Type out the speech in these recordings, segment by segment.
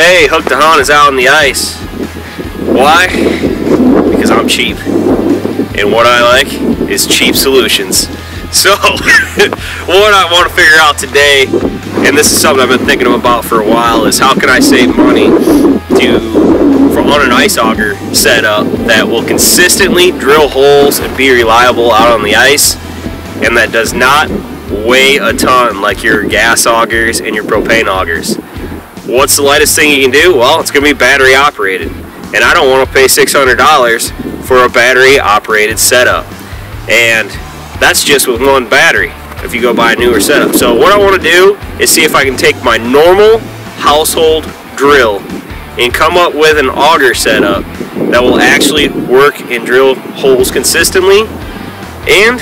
today Hooked2Hunt is out on the ice. Why? Because I'm cheap. And what I like is cheap solutions. So, what I want to figure out today, and this is something I've been thinking about for a while, is how can I save money on an ice auger setup that will consistently drill holes and be reliable out on the ice, and that does not weigh a ton like your gas augers and your propane augers. What's the lightest thing you can do? Well, it's going to be battery operated, and I don't want to pay $600 for a battery operated setup, and that's just with one battery if you go buy a newer setup. So what I want to do is see if I can take my normal household drill and come up with an auger setup that will actually work and drill holes consistently and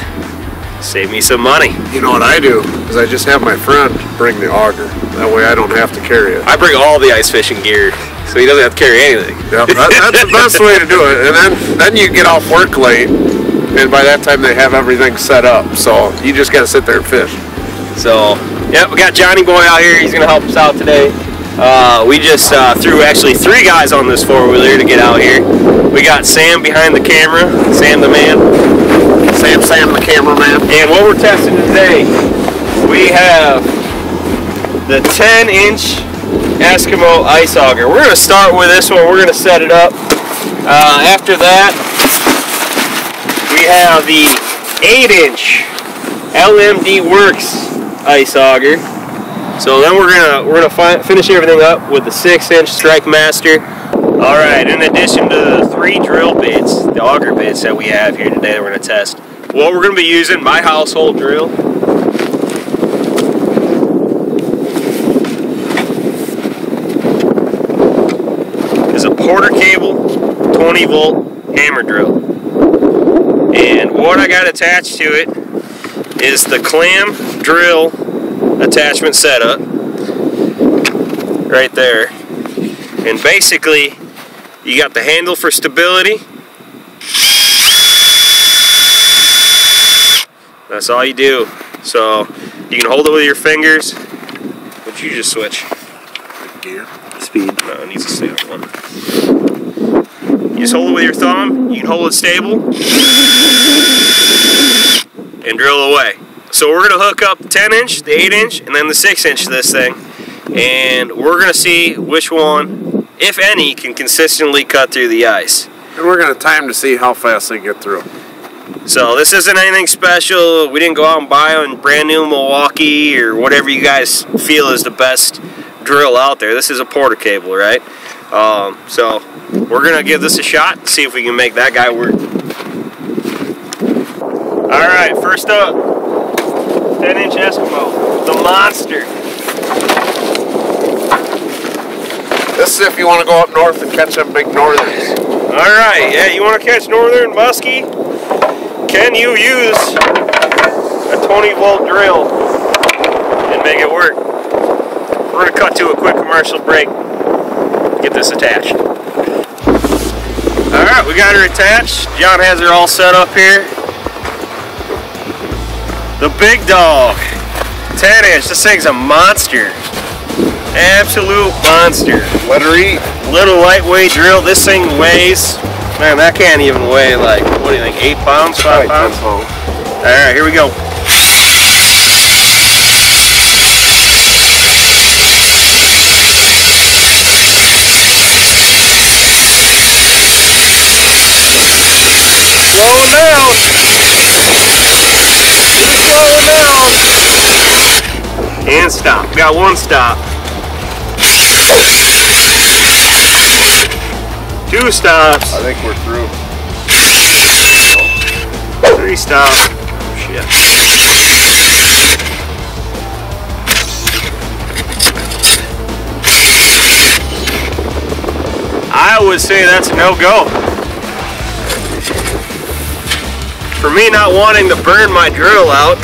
save me some money. You know what I do is I just have my friend bring the auger. That way I don't have to carry it. I bring all the ice fishing gear, so he doesn't have to carry anything. Yep, that's the best way to do it. And then you get off work late, and by that time they have everything set up. So you just got to sit there and fish. So, yeah, we got Johnny Boy out here. He's going to help us out today. We just threw actually 3 guys on this 4-wheeler to get out here. We got Sam behind the camera, Sam the man. Sam the cameraman. And what we're testing today, we have the 10-inch ESKIMO ice auger. We're going to start with this one. We're going to set it up. After that, we have the 8-inch LMD Works ice auger. So then we're gonna finish everything up with the 6-inch StrikeMaster. All right, in addition to the 3 drill bits, the auger bits that we have here today that we're gonna test, what we're gonna be using, my household drill, is a Porter cable 20-volt hammer drill. And what I got attached to it is the clam drill attachment setup right there, and basically you got the handle for stability. That's all you do. So you can hold it with your fingers. Would you just switch gear speed? No, it needs to stay on one. You just hold it with your thumb. You can hold it stable and drill away. So we're going to hook up the 10-inch, the 8-inch, and then the 6-inch to this thing. And we're going to see which one, if any, can consistently cut through the ice. And we're going to time to see how fast they get through. So this isn't anything special. We didn't go out and buy a brand new Milwaukee or whatever you guys feel is the best drill out there. This is a Porter cable, right? So we're going to give this a shot and see if we can make that guy work. Alright, first up, 10-inch ESKIMO, the monster. This is if you want to go up north and catch them big northerns. Alright, yeah, you want to catch northern muskie? Can you use a 20-volt drill and make it work? We're going to cut to a quick commercial break. Get this attached. Alright, we got her attached. John has her all set up here. The big dog, 10-inch. This thing's a monster. Absolute monster. Let her eat. Little lightweight drill. This thing weighs, man, that can't even weigh like, what do you think, 8 pounds, 5 pounds? Alright, here we go. Slowing down. Slowing down. And stop. We got one stop. 2 stops. I think we're through. 3 stops. Shit. I would say that's a no-go. For me not wanting to burn my drill out.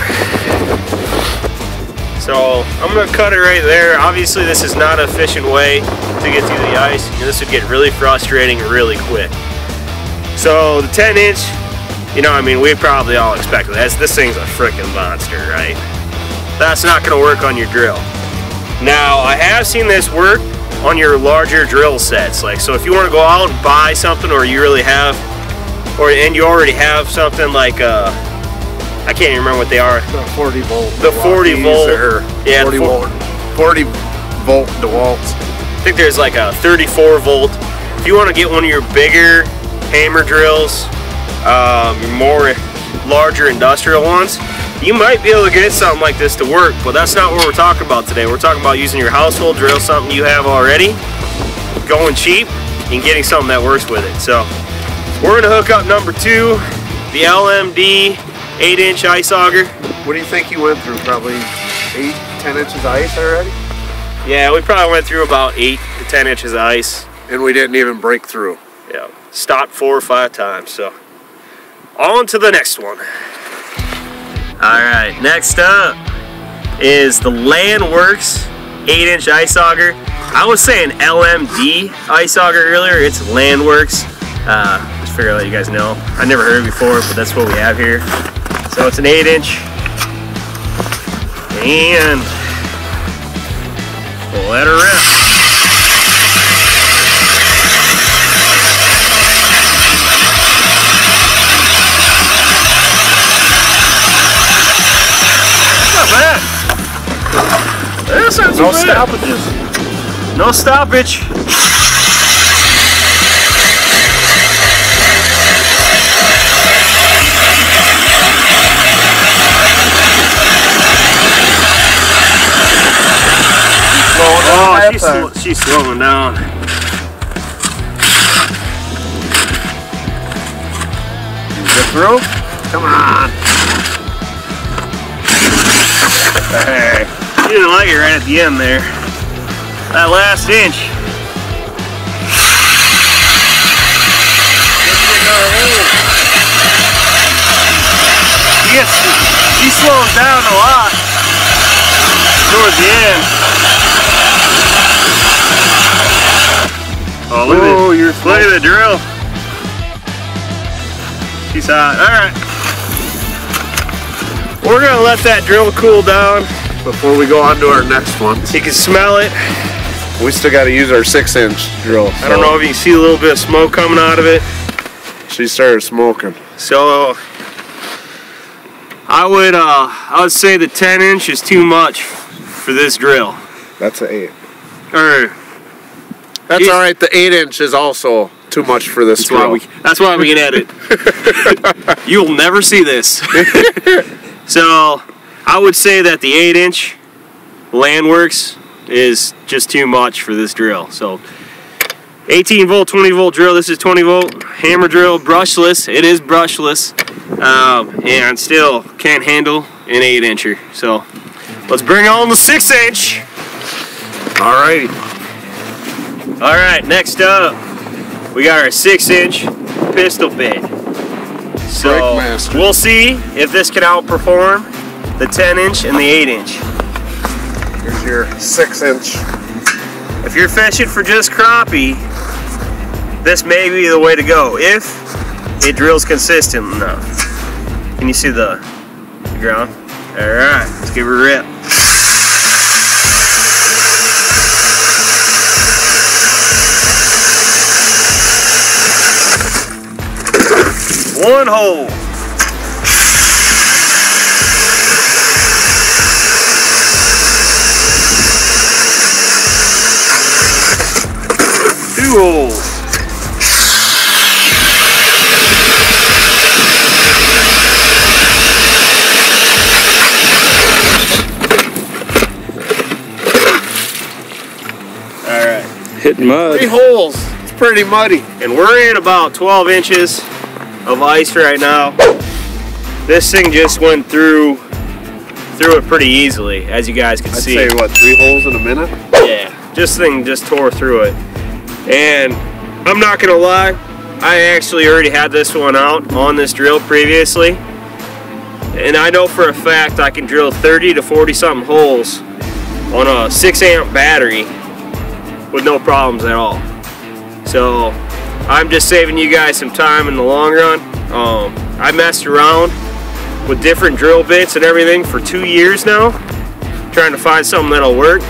So I'm going to cut it right there. Obviously this is not an efficient way to get through the ice. This would get really frustrating really quick. So the 10-inch, you know, I mean, we probably all expected that. This thing's a freaking monster, right? That's not going to work on your drill. Now, I have seen this work on your larger drill sets. Like, so if you want to go out and buy something, or you really have, and you already have something like I can't even remember what they are. The 40 volt. The 40 volt. Yeah, 40 volt DeWalt's. I think there's like a 34 volt. If you want to get one of your bigger hammer drills, more larger industrial ones, you might be able to get something like this to work, but that's not what we're talking about today. We're talking about using your household drill, something you have already, going cheap, and getting something that works with it. So we're gonna hook up number 2, the LMD 8-inch ice auger. What do you think you went through? Probably 8-10 inches of ice already? Yeah, we probably went through about 8 to 10 inches of ice. And we didn't even break through. Yeah, stopped 4 or 5 times, so. On to the next one. Alright, next up is the Landworks 8-inch ice auger. I was saying LMD ice auger earlier, it's Landworks. Just figure I'll let you guys know. I never heard it before, but that's what we have here. So it's an 8-inch. And we'll let her rip. That's not too bad. Stoppages. No stoppage. Oh, she's slowing down. Get through? Come on. Hey. You didn't like it right at the end there. That last inch. She slows down a lot towards the end. Oh, look at the drill. She's hot. Alright. We're gonna let that drill cool down before we go on to our next one. You can smell it. We still got to use our 6-inch drill. I don't know if you can see a little bit of smoke coming out of it. She started smoking. So I would say the 10-inch is too much for this drill. That's an 8. Alright. That's alright. The 8-inch is also too much for this drill. That's why we can edit. You'll never see this. So I would say that the 8-inch Landworks is just too much for this drill. So 18 volt, 20 volt drill. This is 20 volt hammer drill, brushless. It is brushless, and still can't handle an 8-incher. So let's bring on the 6-inch. Alrighty. All right, next up we got our 6-inch pistol bit. So we'll see if this can outperform the 10-inch and the 8-inch. Here's your 6-inch. If you're fishing for just crappie, this may be the way to go if it drills consistent enough. Can you see the ground? Alright, let's give her a rip. One hole. Two holes. Alright. Hitting mud. 3 holes. It's pretty muddy. And we're in about 12 inches of ice right now. This thing just went through it pretty easily, as you guys can see. I'd say what, 3 holes in a minute? Yeah, this thing just tore through it. And I'm not gonna lie, I actually already had this one out on this drill previously, and I know for a fact I can drill 30 to 40 something holes on a 6-amp battery with no problems at all. So I'm just saving you guys some time in the long run. I messed around with different drill bits and everything for 2 years now, trying to find something that'll work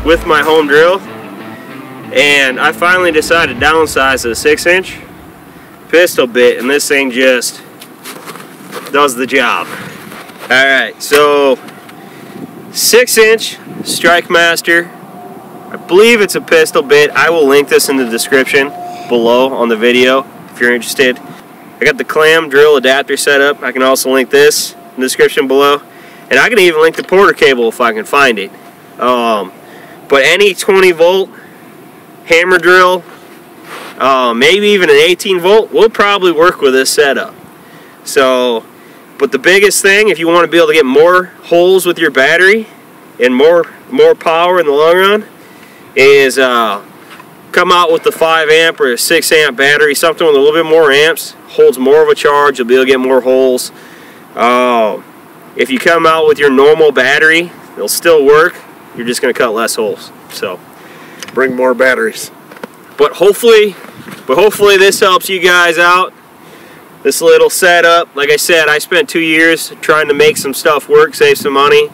with my home drill. And I finally decided to downsize to a 6-inch pistol bit, and this thing just does the job. Alright, so 6-inch StrikeMaster. I believe it's a pistol bit. I will link this in the description below on the video if you're interested. I got the clam drill adapter set up. I can also link this in the description below. And I can even link the Porter cable if I can find it. But any 20 volt hammer drill, maybe even an 18 volt, will probably work with this setup. So, but the biggest thing, if you want to be able to get more holes with your battery and more power in the long run, is come out with the 5 amp or a 6 amp battery, something with a little bit more amps, holds more of a charge, you'll be able to get more holes. If you come out with your normal battery, it'll still work, you're just going to cut less holes. So bring more batteries. But hopefully this helps you guys out. This little setup, like I said, I spent 2 years trying to make some stuff work, save some money,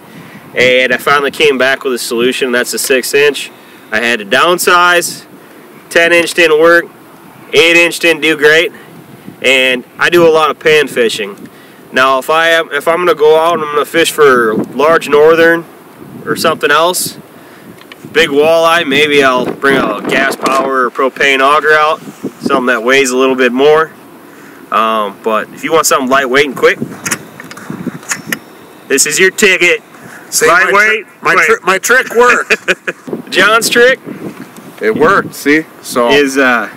and I finally came back with a solution. That's a 6-inch. I had to downsize. 10-inch didn't work. 8-inch didn't do great. And I do a lot of pan fishing. Now, if I'm going to go out and I'm going to fish for large northern or something else, big walleye, maybe I'll bring a gas power or propane auger out, something that weighs a little bit more. But if you want something lightweight and quick, this is your ticket. See, lightweight. My trick worked. John's trick. It worked. See, so is yeah,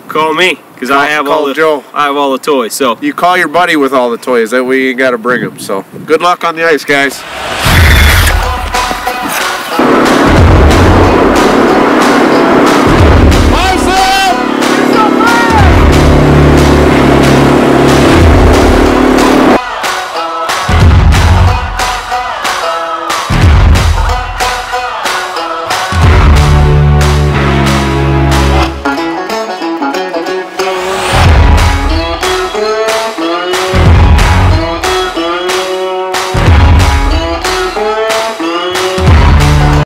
call me because I have all the toys. So you call your buddy with all the toys. That way you got to bring them. So good luck on the ice, guys.